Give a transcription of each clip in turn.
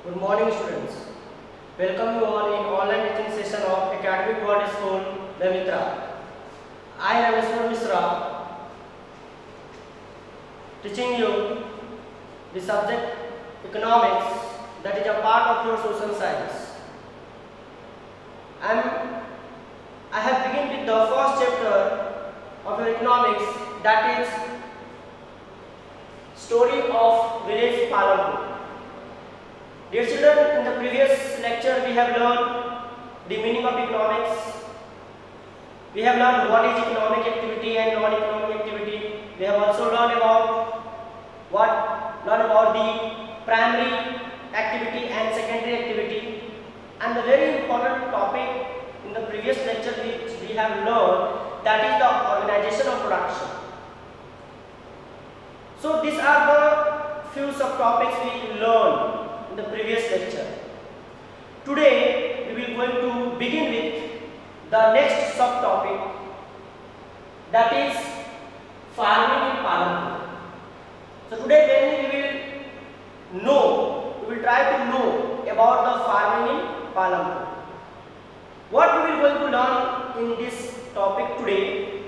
Good morning, students. Welcome you all in online teaching session of Academic World School, The Mitra. I am Rameshwar Misra, teaching you the subject economics, that is a part of your social science. I have begun with the first chapter of your economics, that is story of village Palampur. Dear children, in the previous lecture we have learned the meaning of economics. We have learned what is economic activity and non-economic activity. We have also learned about the primary activity and secondary activity. And the very important topic in the previous lecture which we have learned, that is the organization of production. So these are the few subtopics we learned in the previous lecture. Today we will going to begin with the next subtopic, that is farming in Palampur. So today we will try to know about the farming in Palampur. What we will going to learn in this topic today?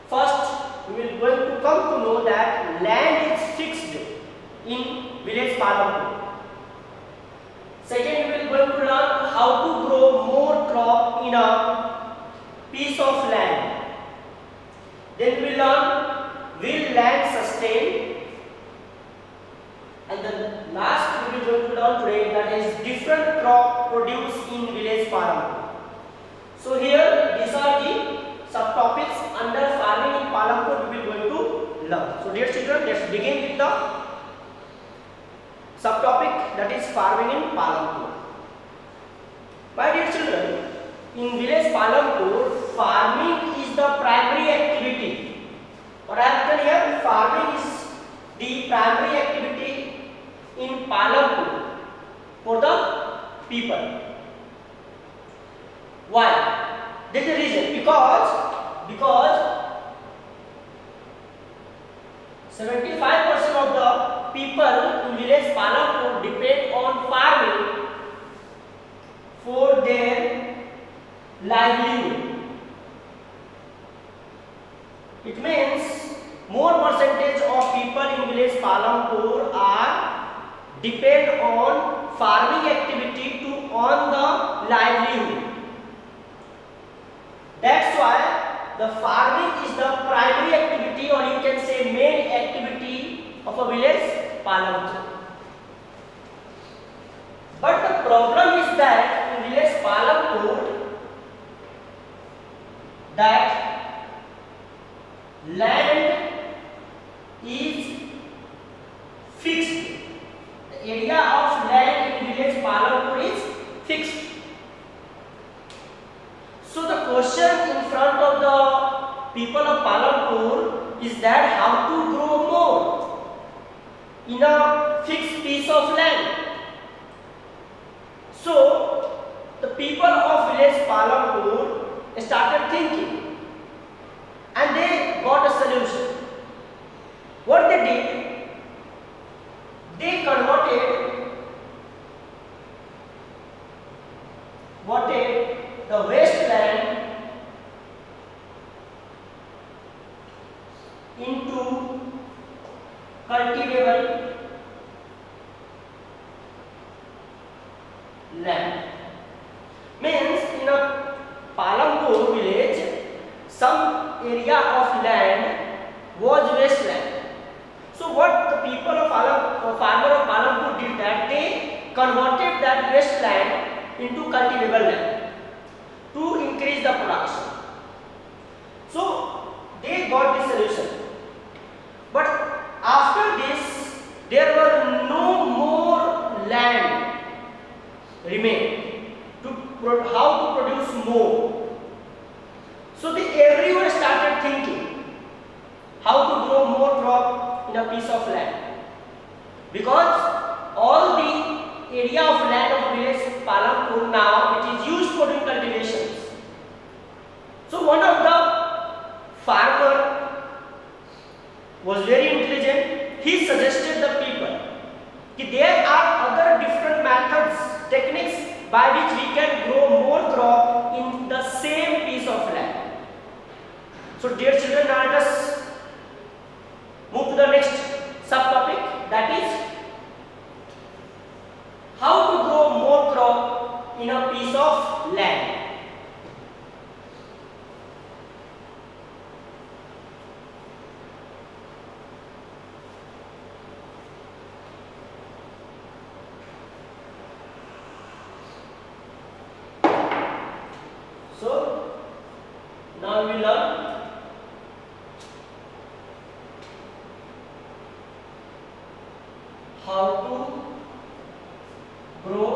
First, we will going to come to know that land is fixed in village Palampur. Second, we will going to learn how to grow more crop in a piece of land. Then we will learn, will land sustain? And the last we will going to learn today, that is different crop produced in village Palampur. So here these are the subtopics under farming in Palampur we will going to learn. So dear children, let's begin with the subtopic, that is farming in Palampur. My dear children, in village Palampur, farming is the primary activity. What I have written here, farming is the primary activity in Palampur for the people. Why? There is a reason. Because 75% of the people in village Palampur depend on farming for their livelihood. It means more percentage of people in village Palampur are depend on farming activity to earn the livelihood. That's why the farming is the primary activity, or you can say main activity of a village Palampur. But the problem is that in village Palampur, that land is fixed. The area of land in village Palampur is fixed. So the question in front of the people of Palampur is that how to grow more in a fixed piece of land. So the people of village Palampur started thinking and they got a solution. What they did, they converted the wasteland into cultivable land. Means in a Palampur village, some area of land was wasteland. So what the people of farmer of Palampur did, that they converted that wasteland into cultivable land to increase the production. So they got the solution. But after this, there were no more land remain to how to produce more. So everyone started thinking how to grow more crop in a piece of land, because all the area of land of village Palampur now it is used for doing cultivations. So one of the farmer was very intelligent. He suggested the people that there are other different methods by which we can grow more crop in the same piece of land. So dear children, now let us move to the next subtopic, that is how to grow more crop in a piece of land. So now we learn how to grow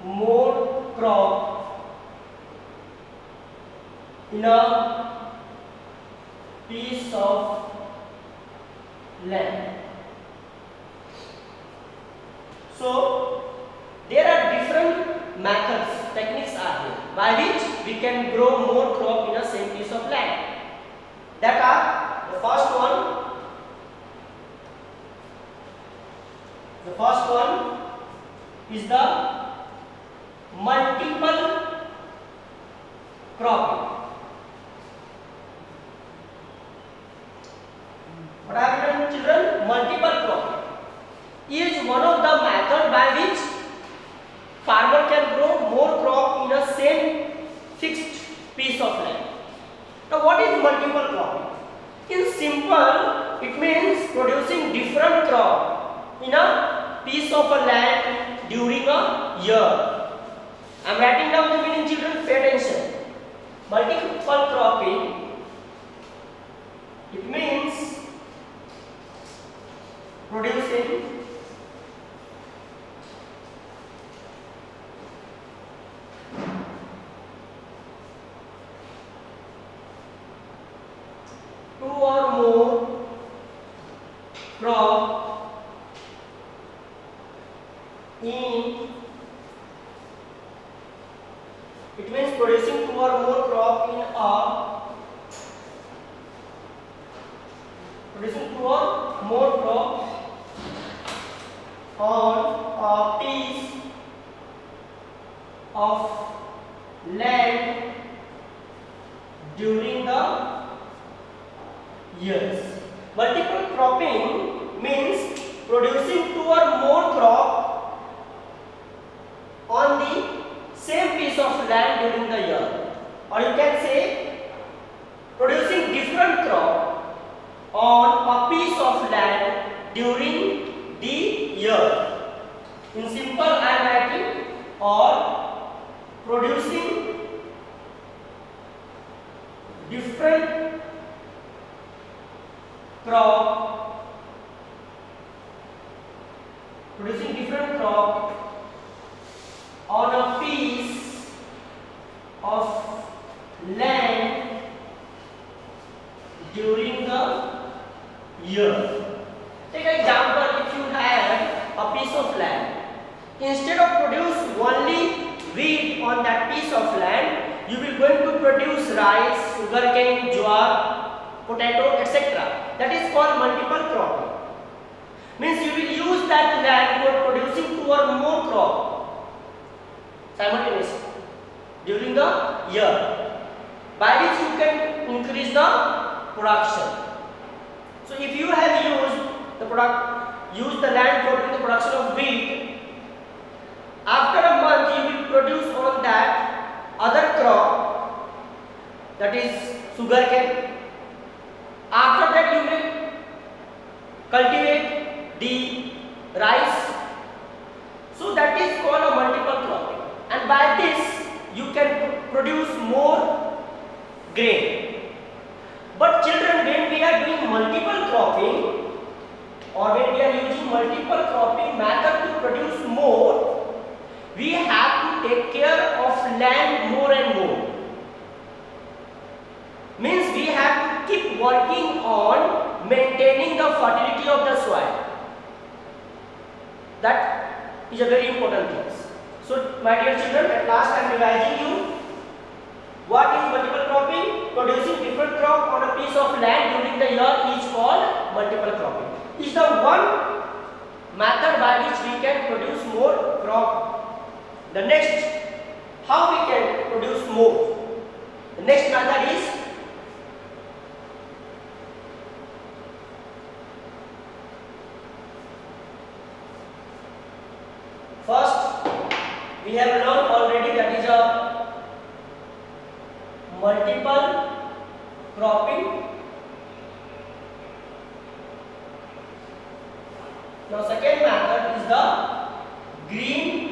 more crop in a piece of land. So there are different methods, techniques are here by which we can grow more crop in a same piece of land. That are the first one is the multiple cropping. What have you done, children? Multiple cropping is one of the methods by which farmer can grow more crop in a same fixed piece of land. Now what is multiple cropping? In simple, it means producing different crop in a piece of a land during a year. I am writing down the meaning, children, pay attention. Multiple cropping, it means producing two or more crop in, it means producing two or more crop in a, producing two or more crop on a piece of land during the years. Multiple cropping means producing two or more crop on the same piece of land during the year, or you can say producing different crop on a piece of land during the year. In simple, I am writing, or producing different crop, producing different crop on a piece of land during the year. Take an example, if you have a piece of land, instead of produce only wheat on that piece of land, you will going to produce rice, sugarcane, jowar, potato, etc. That is called multiple cropping. Means you will use that land for producing two or more crop simultaneously during the year, by which you can increase the production. So if you have used the land for doing the production of wheat, after a month you will produce on that other crop, that is sugarcane. After that you will cultivate the rice. So that is called a multiple cropping, and by this you can produce more grain. But children, when we are doing multiple cropping, or when we are using multiple cropping method to produce more, we have to take care of land more and more. Means we have to keep working on maintaining the fertility of the soil. That is a very important thing. So my dear children, at last I am revising you. What is multiple cropping? Producing different crop on a piece of land during the year is called multiple cropping. Is the one method by which we can produce more crop The next, how we can produce more? The next method is first, we have learned already, that is a multiple cropping. Now second method is the green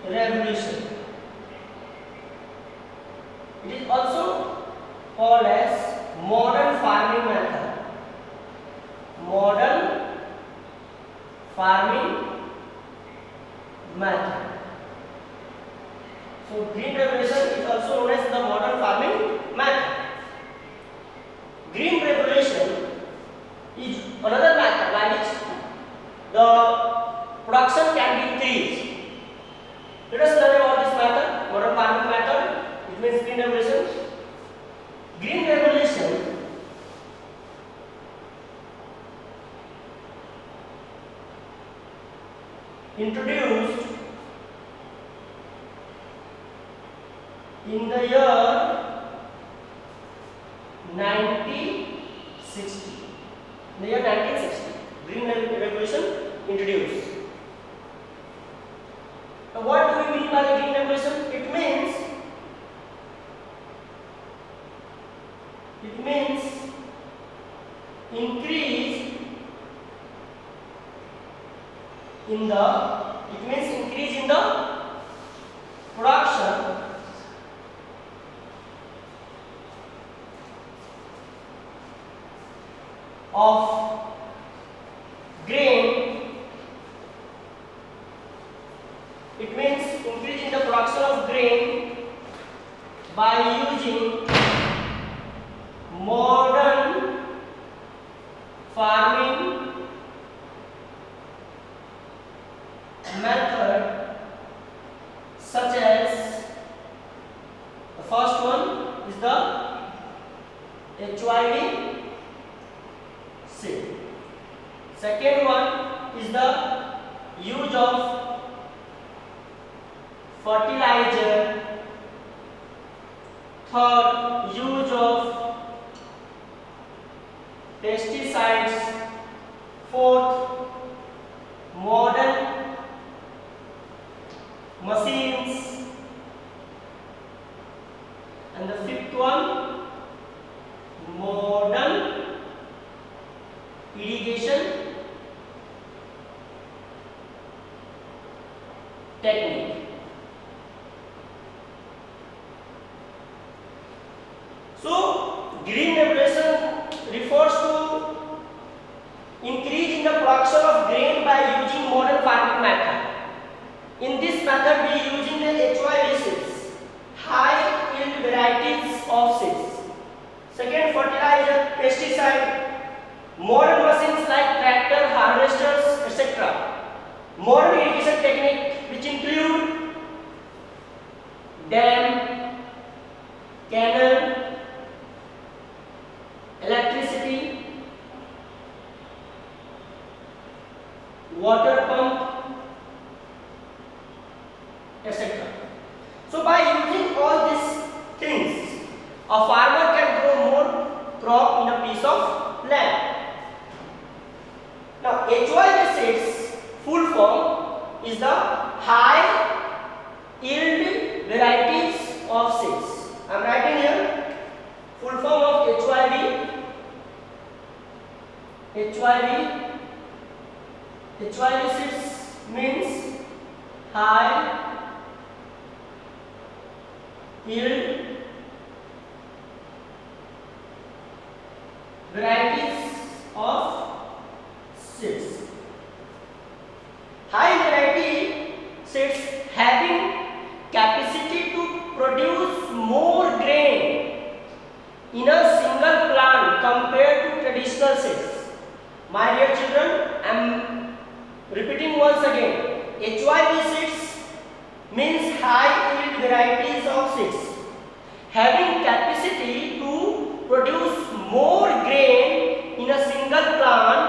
revolution. It is also called as modern farming method. Modern farming method. So green revolution is also known as the modern farming method. Green revolution is another method by which the production can be increased. Let us learn about this method, modern farming method. It means green revolution. Green revolution introduced in the year 1960. In the year 1960, green revolution introduced. Now, what do we mean by the green revolution? It means increase in the production of grain. It means increase in the production of grain by using modern farming method, such as the first one is the HYV seed. Second one is the use of fertilizer. Third, use of pesticides. Fourth, modern machines. And the fifth one, modern irrigation technique. So, green revolution refers to increase in the production of grain by using modern farming method. In this method, we are using the HYV seeds, high yield varieties of seeds. Second, fertilizer, pesticide, modern machines like tractor, harvesters, etc. Modern irrigation technique, which include dam, canal, electricity, water pump, etc. So by using all these things, a farmer can grow more crop in a piece of land. Now HYV seeds full form is the high yield varieties of seeds. I am writing here full form of HYV. HYV seeds means high yield varieties of seeds. High variety seeds having capacity to produce more grain in a single plant compared to traditional seeds. My dear children, I am repeating once again. HYV seeds means high yield varieties of seeds having capacity to produce more grain in a single plant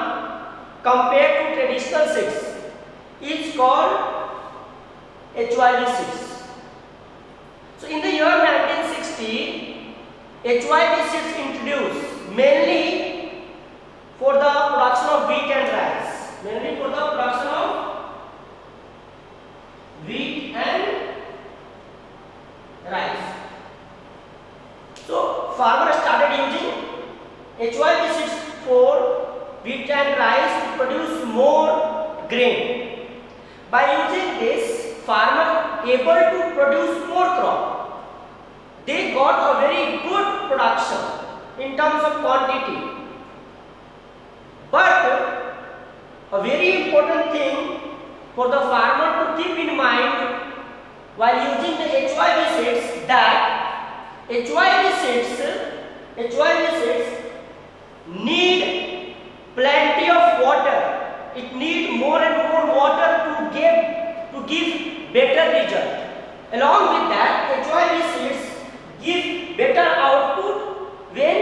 compared to traditional seeds is called HYV seeds. So in the year 1960, HYV seeds introduced mainly for the production of wheat and rice. Mainly for the production of wheat and rice. So farmers started using HYV seeds for wheat and rice to produce more grain. By using this, farmer able to produce more crop. They got a very good production in terms of quantity. But a very important thing for the farmer to keep in mind while using the HYV seeds, that HYV seeds need plenty of water. It need more and more water to give better result. Along with that, HYV seeds give better output when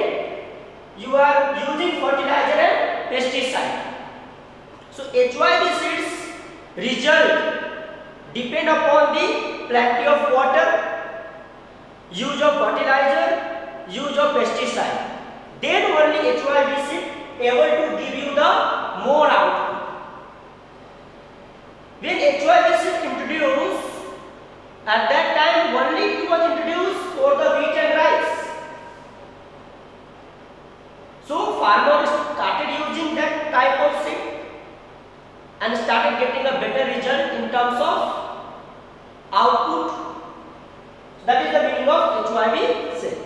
you are using fertilizer and pesticide. So HYV seeds result depend upon the plenty of water, use of fertilizer, use of pesticide. Then only HYV seed able to give you the more output. When HYV seed introduced, at that time only it was introduced for the wheat and rice. So farmers started using that type of seed and started getting a better result in terms of output. That is the meaning of HYV seed.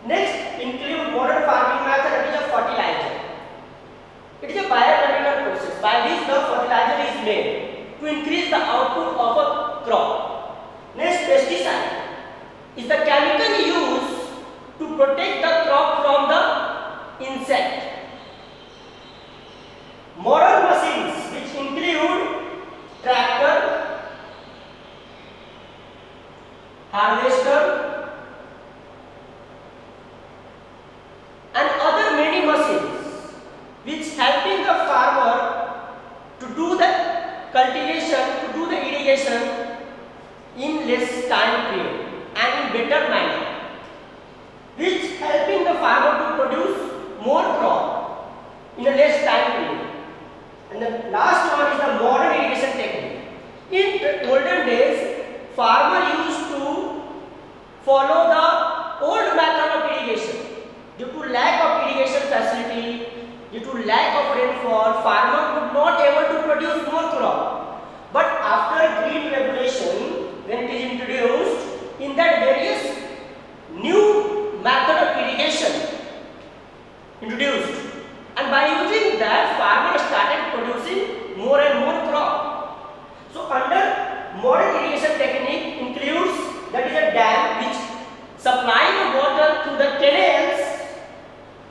Next, include modern farming method, that is a fertilizer. It is a biochemical process by which the fertilizer is made to increase the output of a crop. Next, pesticide is the chemical used to protect the crop from the insect. Modern machines which include tractor, harvester and other many machines which helping the farmer to do the cultivation, to do the irrigation in less time period and in better manner, which helping the farmer to produce more crop in a less time period. And the last one is the modern irrigation technique. In the olden days, farmer used to follow the old method of irrigation. Due to lack of irrigation facility, due to lack of rainfall, farmer could not able to produce more crop. But after green revolution, when it is introduced, in that various new method of irrigation introduced, and by using that, farmers started producing more and more crop. So under modern irrigation technique includes, that is a dam which supply the water to the canals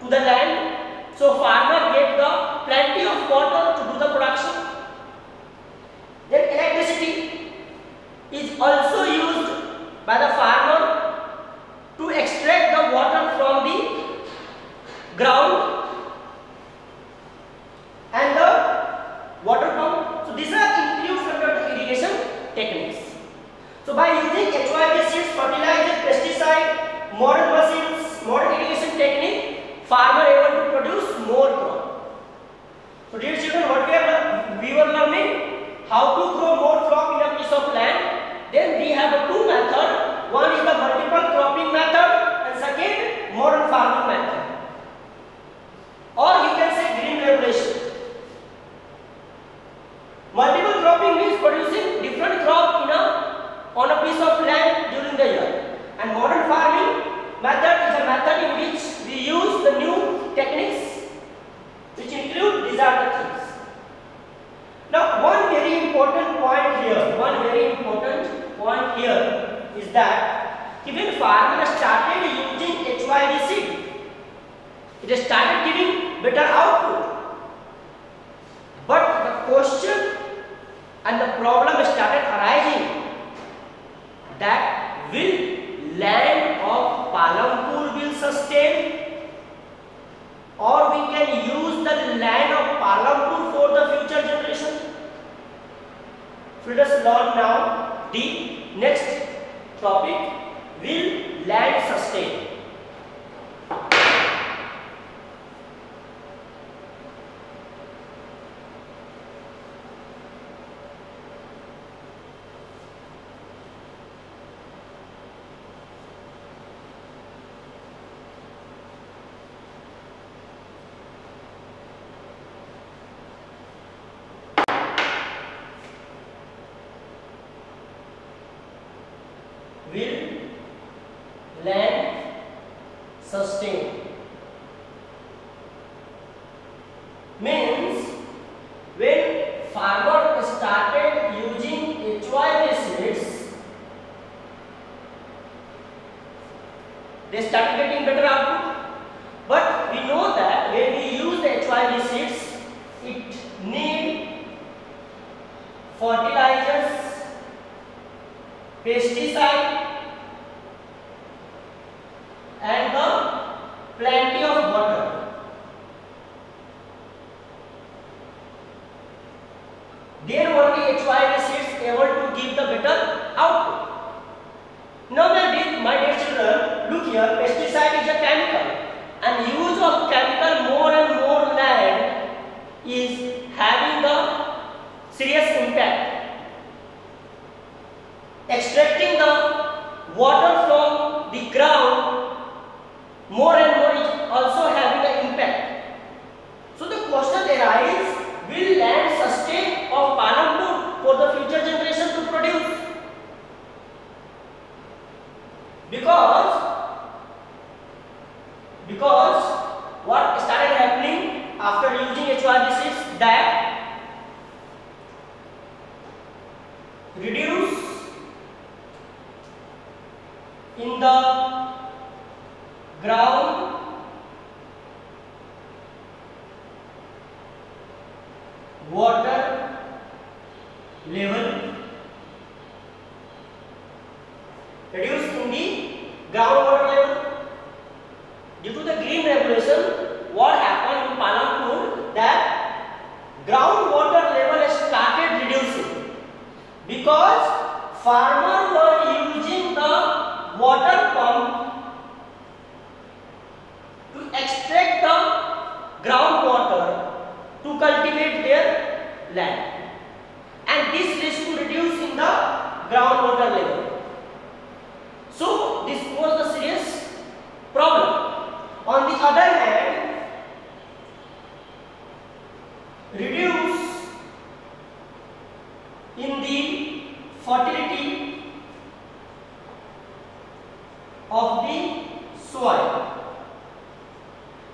to the land. So farmer get the plenty of water to do the production. Then electricity is also used by the farmer to extract the water from the ground and the water pump. So these are included under the irrigation techniques. So by using HYV seeds, fertilizer, pesticide, modern machines, modern irrigation technique, farmer able to produce more crop. So dear children, what we were learning? How to grow more crop in a piece of land. Then we have two methods. One is the multiple cropping method and second modern farming method. Or you can say green revolution. Multiple cropping means producing different crop on a piece of land during the year. And modern farming method is a method in which we use the new techniques which include these are the things. Now one very important point here is that even farmers started using HYV seed, it started giving better output. But the question and the problem started arising that will land of Palampur will sustain, or we can use the land of Palampur for the future generation. So let us learn now D. Next topic, will land sustain? Will land sustain means when farmer started using HYV seeds, they started getting better output. But we know that when we use the HYV seeds, it need fertilizers, pesticide, and the plenty of water. Then only HYV seeds able to give the better output. Now my dear children, look here, pesticide is a chemical, and use of chemical more and more land is having the serious impact. Extracting the water from the ground more and more is also having an impact. So the question arises, will land sustain of Palampur for the future generation to produce? Because what started happening after using HYV seeds, that reduce in the ground water level, reduce in the groundwater level. Due to the green revolution, what happened in Palampur, that groundwater level has started reducing because farmers were using the water pump to extract the groundwater to cultivate their land, and this leads to reduce in the groundwater level. So this was the serious problem. On the other hand, reduce in the fertility of the soil.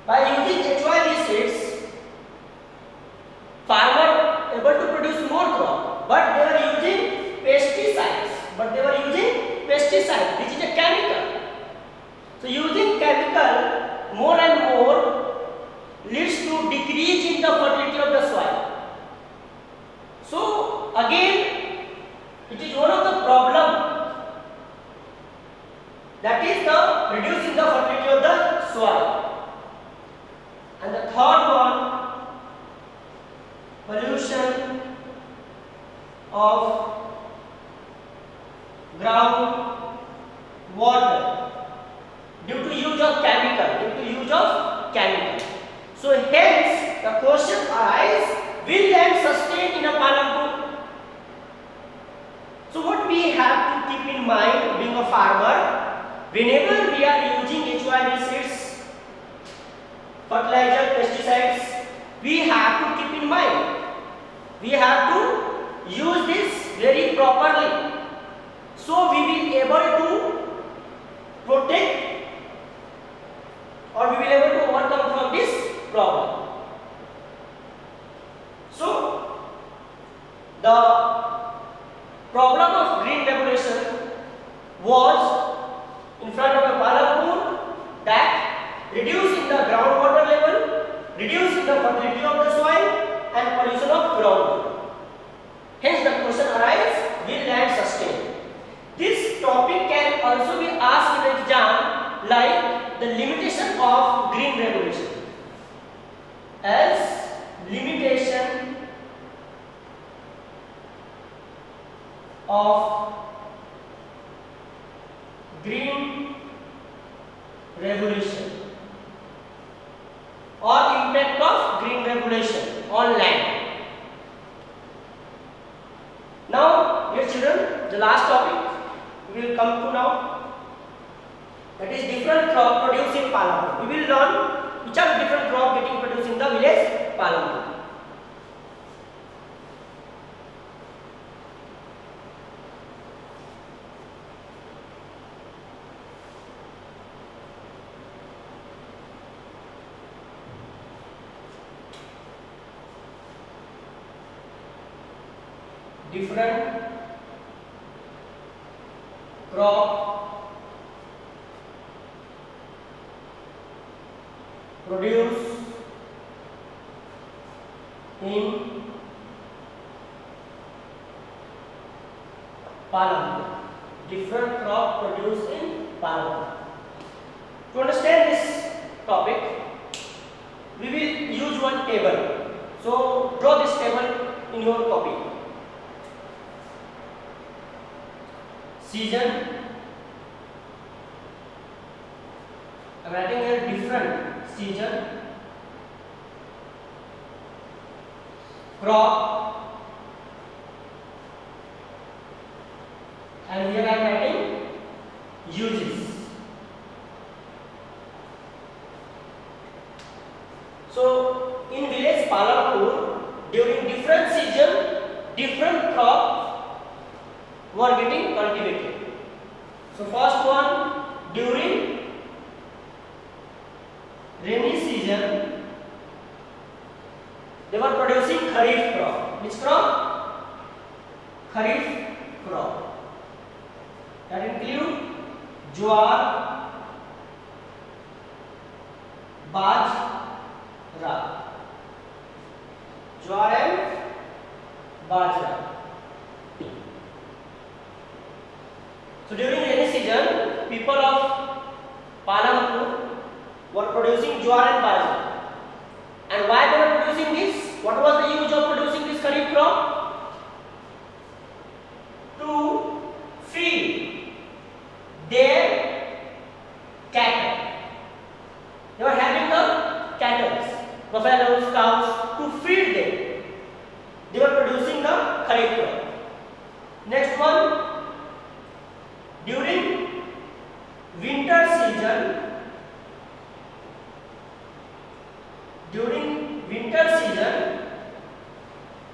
By using HYV seeds, farmer able to produce more crop, but they were using pesticides. This is a chemical. So using chemical more and more leads to decrease in the fertility of the soil. So again, it is one of the problem, that is the reducing the fertility of the soil. And the third one, pollution of ground water due to use of chemical. So hence the question arises, will land sustain in a Palampur? So what we have to keep in mind being a farmer, whenever we are using HYV seeds, fertilizer, pesticides, we have to keep in mind, we have to use this very properly. So we will be able to protect, or we will be able to overcome from this problem. So the problem of green revolution was in front of a Palampur, that reducing the groundwater level, reducing the fertility of the soil, and pollution of groundwater. Hence the question arises, will land sustain? This topic can also be asked in exam, like the limitation of green revolution. As limitation of revolution or impact of green revolution on land. Now, dear children, the last topic we will come to now, that is different crop produced in Palampur. We will learn which are the different crop getting produced in the village Palampur. Different crop produced in Palampur. Different crop produced in Palampur. To understand this topic, we will use one table. So draw this table in your copy. Season, I am writing here different season, crop, and here I am writing uses. So in village Palampur, during different season, different crop were getting cultivated. So first one, during rainy season, they were producing kharif crop. Which crop? Kharif crop. That include jowar, bajra. Jowar and bajra. So during rainy season, people of Palampur were producing jowar and bajra. And why they were producing this? What was the use of producing this kharif crop? To feed their cattle. They were having the cattle, buffaloes, cows, to feed them. They were producing the kharif crop. Next one, during winter season,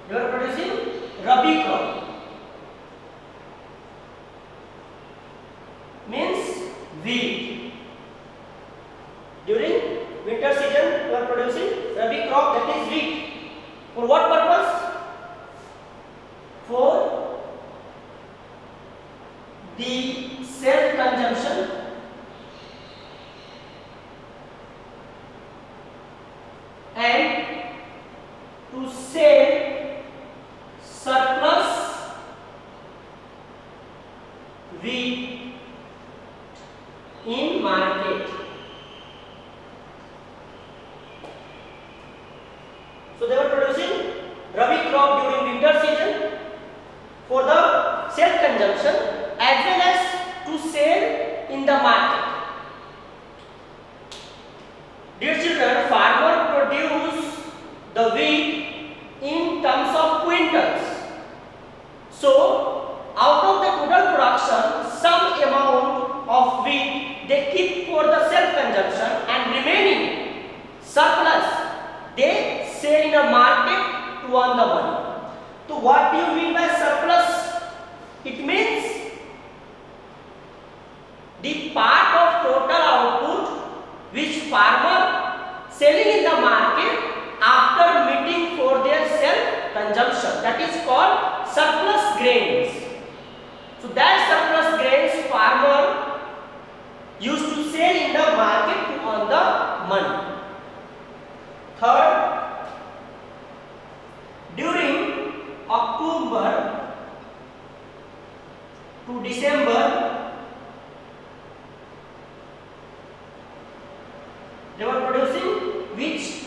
they were producing rabi crop. Means wheat. During winter season, they were producing rabi crop, that is wheat. For what purpose? For the self-consumption and to sell surplus wheat in market. So they were producing rabi crop during winter season for the self-consumption as well as to sell in the market. Dear children, farmer produce the wheat in terms of quintals. So out of the total production, some amount of wheat they keep for the self-consumption and remaining surplus they sell in a market to earn the money. So what do you mean by surplus? It means the part of total output which farmer selling in the market after meeting for their self-consumption, that is called surplus grains. So that surplus grains farmer used to sell in the market to earn the money. Third, during October to December, they were producing which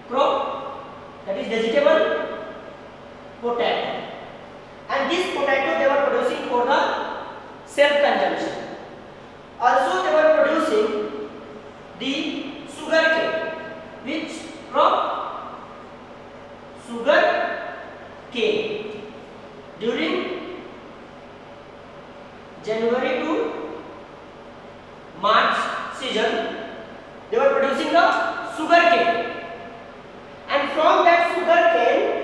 crop? That is vegetable, potato. And this potato they were producing for the self-consumption. Also they were producing March season, they were producing the sugar cane, and from that sugar cane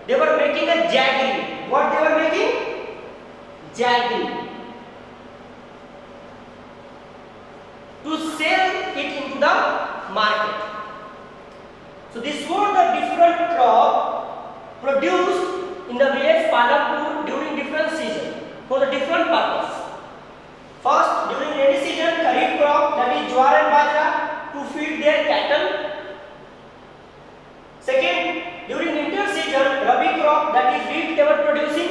they were making a jaggery. What they were making? Jaggery. To sell it into the market. So this was the different crop produced in the village Palampur during different seasons for the different purpose. First, during rainy season, kharif crop, that is jowar and bajra, to feed their cattle. Second, during winter season, rabi crop, that is wheat, they were producing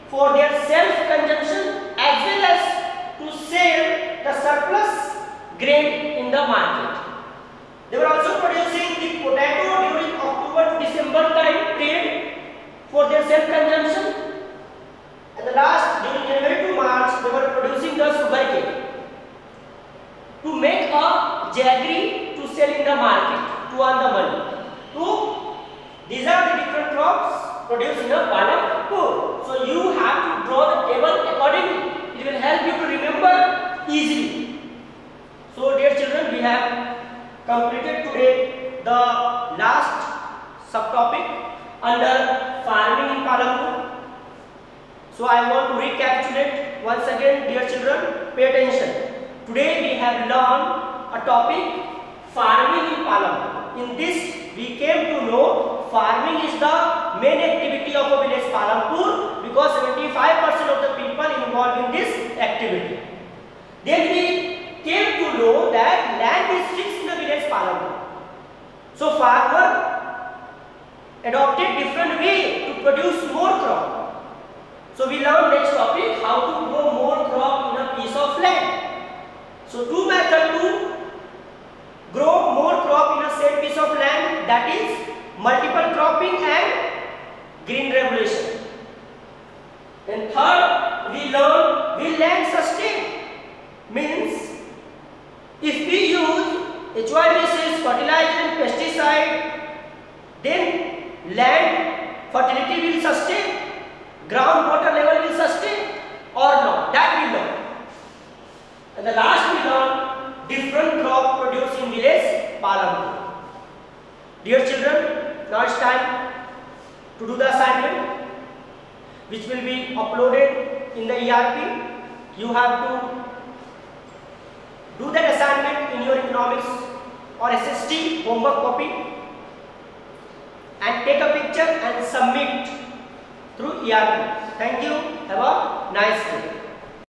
for their self consumption as well as to sell the surplus grain in the market. They were also producing the potato during October to December time period for their self consumption. And the last, during January to March, they were producing the sugarcane to make a jaggery to sell in the market to earn the money. So these are the different crops produced in a Palampur. So you have to draw the table accordingly. It will help you to remember easily. So dear children, we have completed today the last subtopic under farming in Palampur. So I want to recapitulate once again, dear children, pay attention. Today we have learned a topic, farming in Palampur. In this we came to know farming is the main activity of a village Palampur because 75% of the people involved in this activity. Then we came to know that land is fixed in the village Palampur. So farmer adopted different way to produce more crop. So we learned next topic, how to grow more crop in a piece of land. So two methods to grow more crop in a same piece of land, that is multiple cropping and green revolution. And third, we learned will land sustain, means if we use HYBCs, fertilizer and pesticide, then land fertility will sustain, groundwater level will sustain or not, that we learn. And the last we learn different crop produced in village Palampur. Dear children, now it's time to do the assignment which will be uploaded in the ERP. You have to do that assignment in your economics or SST homework copy and take a picture and submit through ERP. Thank you. Have a nice day.